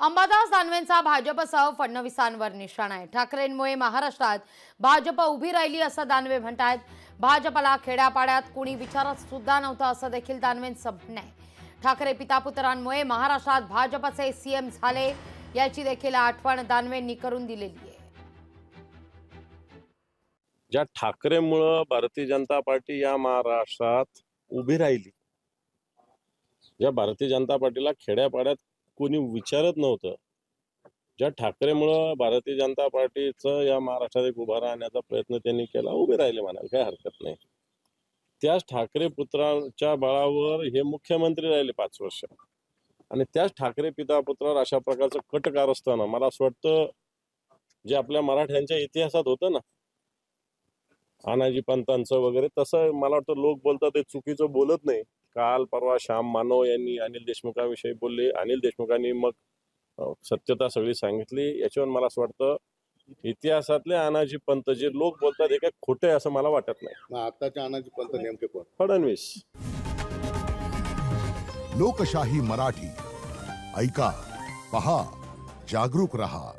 अंबादास दानवेंचा भाजपसह फडणवीसांवर निशाणा आहे। ठाकरेंमुळे महाराष्ट्रात भाजप उभी राहिली असं दानवे म्हणतात। भाजपला खेड्यापाड्यात कोणी विचारत सुद्धा नव्हतं असं देखील दानवेंचं म्हणणं आहे। ठाकरे पितापुत्रांमुळे महाराष्ट्रात भाजपचे सीएम झाले याची देखील आठवण दानवेंनी करून दिलेली आहे। ज्या ठाकरेंमुळे भारतीय जनता पार्टी या महाराष्ट्रात उभी राहिली, ज्या भारतीय जनता पार्टीला खेड्यापाड्यात कोणी विचारत नव्हतं, ज्या ठाकरेमुळे भारतीय जनता पार्टीचं या महाराष्ट्रात एक उभा राहण्याचा प्रयत्न त्यांनी केला, उभे राहिले म्हणाल काही हरकत नाही। त्याच ठाकरे पुत्रांच्या बळावर हे मुख्यमंत्री राहिले 5 वर्ष आणि त्याच ठाकरे पिता पुत्रावर अशा प्रकारचं कटकार असताना मला असं वाटतं जे आपल्या मराठ्यांच्या इतिहासात होतं ना, आनाजी पंतांचं वगैरे, तसं मला वाटतं लोक बोलतात ते चुकीचं बोलत नाही। काल परवा श्याम मानव यांनी अनिल देशमुखाविषयी बोलले, अनिल देशमुखांनी मग सत्यता सगळी सांगितली। याच्यावर मला असं वाटतं इतिहासातले अनाजी पंत जे लोक बोलतात हे काय खोटे आहे असं मला वाटत नाही। आताचे अनाजी पंत नेमके कोण? फडणवीस। लोकशाही मराठी ऐका, पहा, जागरूक रहा।